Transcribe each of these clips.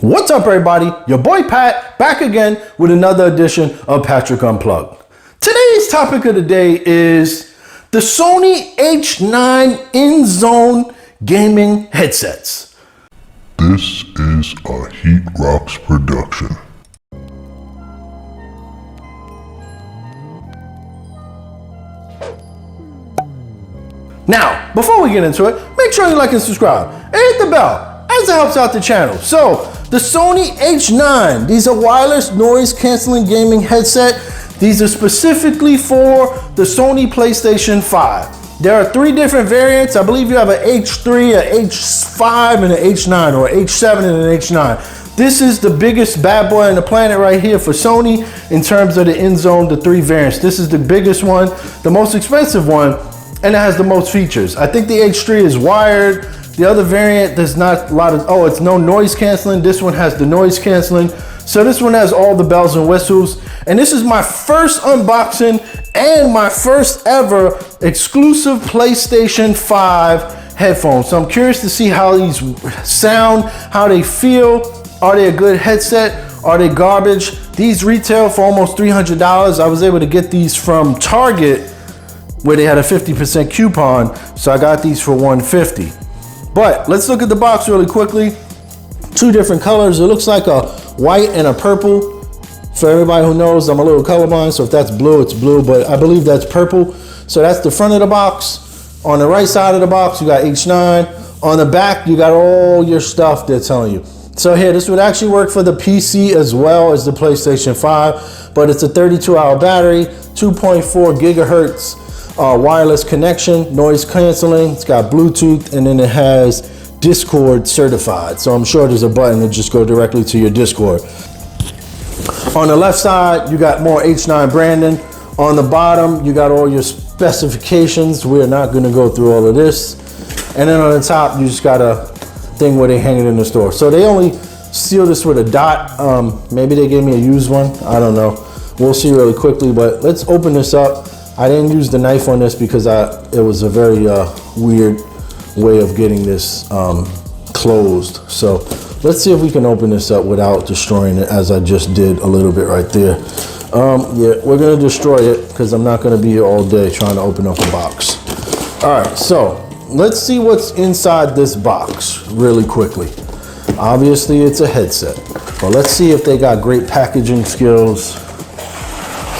What's up, everybody? Your boy Pat back again with another edition of Patrick Unplugged. Today's topic of the day is the Sony H9 Inzone gaming headsets. This is a Heat Rocks production. Now, before we get into it, make sure you like and subscribe and hit the bell as it helps out the channel. So, the Sony H9, these are wireless noise canceling gaming headset. These are specifically for the Sony PlayStation 5. There are three different variants. I believe you have an H3, an H5, and an H9, or H7 and an H9. This is the biggest bad boy on the planet right here for Sony in terms of the Inzone, the three variants. This is the biggest one, the most expensive one, and it has the most features. I think the H3 is wired. The other variant, there's not a lot of, it's no noise canceling. This one has the noise canceling. So this one has all the bells and whistles. And this is my first unboxing and my first ever exclusive PlayStation 5 headphones. So I'm curious to see how these sound, how they feel. Are they a good headset? Are they garbage? These retail for almost $300. I was able to get these from Target where they had a 50% coupon. So I got these for $150. But let's look at the box really quickly. Two different colors. It looks like a white and a purple. For everybody who knows, I'm a little colorblind, so if that's blue, it's blue, but I believe that's purple. So that's the front of the box. On the right side of the box, you got H9. On the back, you got all your stuff they're telling you. So here, this would actually work for the PC as well as the PlayStation 5, but it's a 32-hour battery, 2.4 gigahertz wireless connection, noise canceling. It's got Bluetooth, and then it has Discord certified. So I'm sure there's a button that just go directly to your Discord. On the left side, you got more H9 branding. On the bottom, you got all your specifications. We're not gonna go through all of this. And then on the top, you just got a thing where they hang it in the store. So they only seal this with a dot. Maybe they gave me a used one, I don't know. We'll see really quickly, but let's open this up. I didn't use the knife on this because it was a very weird way of getting this closed. So let's see if we can open this up without destroying it, as I just did a little bit right there. Yeah, we're gonna destroy it because I'm not gonna be here all day trying to open up a box. All right, so let's see what's inside this box really quickly. Obviously it's a headset, but let's see if they got great packaging skills,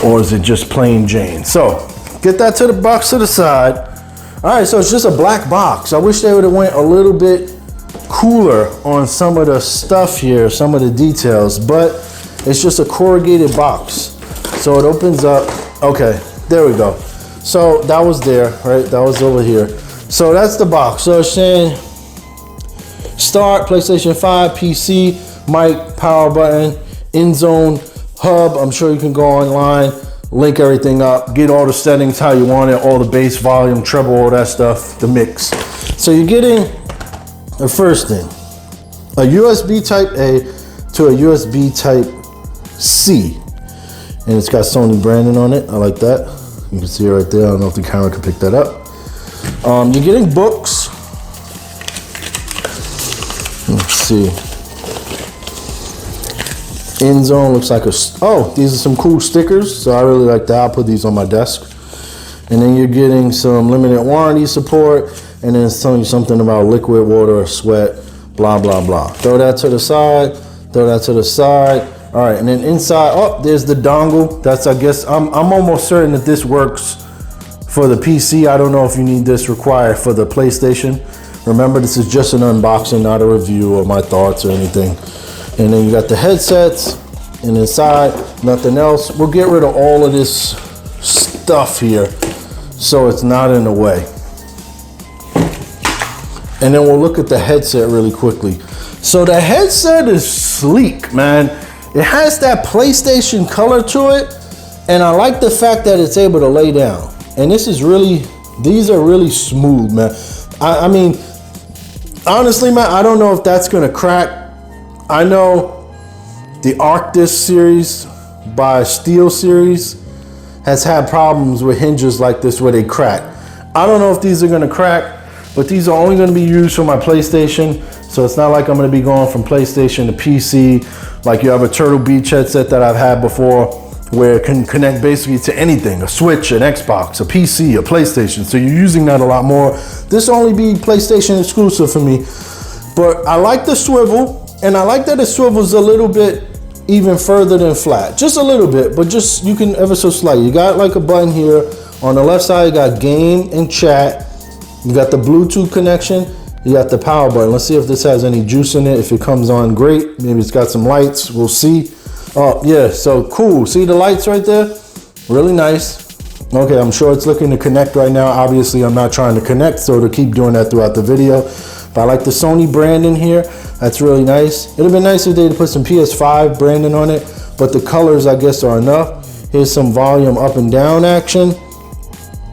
or is it just plain Jane? So get that to the box to the side. All right, so it's just a black box. I wish they would have went a little bit cooler on some of the stuff here, some of the details, but it's just a corrugated box. So it opens up. Okay, there we go. So that was there, right? That was over here. So that's the box. So it's saying start, PlayStation 5, PC, mic, power button, Inzone hub. I'm sure you can go online, link everything up, get all the settings how you want it, all the bass, volume, treble, all that stuff, the mix. So you're getting the first thing, a USB type A to a USB type C. And it's got Sony branding on it. I like that. You can see it right there. I don't know if the camera can pick that up. You're getting books. Let's see. Inzone looks like these are some cool stickers, so I really like that. I'll put these on my desk. And then you're getting some limited warranty support, and then it's telling you something about liquid, water, or sweat, blah, blah, blah. Throw that to the side, throw that to the side. All right, and then inside, there's the dongle. That's, I guess, I'm almost certain that this works for the PC. I don't know if you need this required for the PlayStation. Remember, this is just an unboxing, not a review or my thoughts or anything. And then you got the headsets, and inside, nothing else. We'll get rid of all of this stuff here so it's not in the way. And then we'll look at the headset really quickly. So the headset is sleek, man. It has that PlayStation color to it, and I like the fact that it's able to lay down. And this is really, these are really smooth, man. I mean, honestly, man, I don't know if that's gonna crack. I know the Arctis series by Steel Series has had problems with hinges like this where they crack. I don't know if these are gonna crack, but these are only gonna be used for my PlayStation. So it's not like I'm gonna be going from PlayStation to PC, like you have a Turtle Beach headset that I've had before, where it can connect basically to anything, a Switch, an Xbox, a PC, a PlayStation. So you're using that a lot more. This only be PlayStation exclusive for me. But I like the swivel, and I like that it swivels a little bit even further than flat. Just a little bit, but just, you can ever so slight. You got like a button here. On the left side, you got game and chat. You got the Bluetooth connection. You got the power button. Let's see if this has any juice in it. If it comes on, great. Maybe it's got some lights. We'll see. Oh, yeah, so cool. See the lights right there? Really nice. Okay, I'm sure it's looking to connect right now. Obviously, I'm not trying to connect, so to keep doing that throughout the video. But I like the Sony brand in here. That's really nice. It'd have been nice if they put some PS5 branding on it, but the colors, I guess, are enough. Here's some volume up and down action.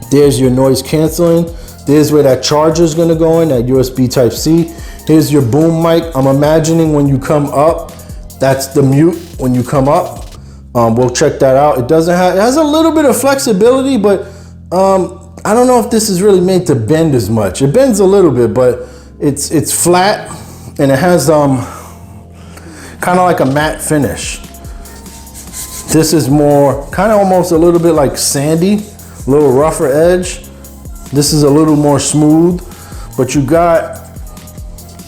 There's your noise canceling. There's where that charger is gonna go in, that USB Type-C. Here's your boom mic. I'm imagining when you come up, that's the mute when you come up. We'll check that out. It has a little bit of flexibility, but I don't know if this is really made to bend as much. It bends a little bit, but it's flat, and it has kind of like a matte finish. This is more kind of almost a little bit like sandy, a little rougher edge. This is a little more smooth, but you got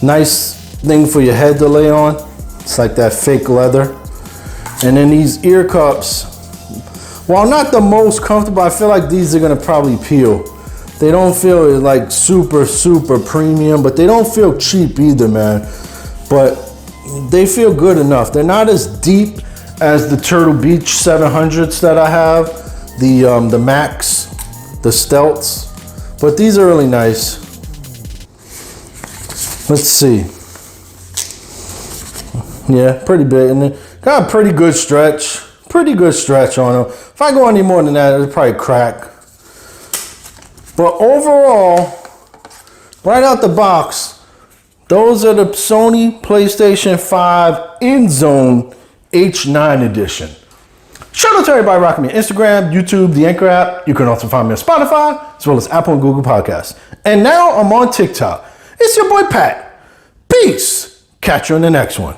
nice thing for your head to lay on. It's like that fake leather. And then these ear cups, while not the most comfortable, I feel like these are gonna probably peel. They don't feel like super premium, but they don't feel cheap either, man. But they feel good enough. They're not as deep as the Turtle Beach 700s that I have, the Max, the Stealths, but these are really nice. Let's see. Yeah, pretty big, and then got a pretty good stretch on them. If I go any more than that, it'll probably crack. But overall, right out the box, those are the Sony PlayStation 5 Inzone H9 edition. Shout out to everybody rocking me on Instagram, YouTube, the Anchor app. You can also find me on Spotify, as well as Apple and Google Podcasts. And now I'm on TikTok. It's your boy Pat. Peace. Catch you in the next one.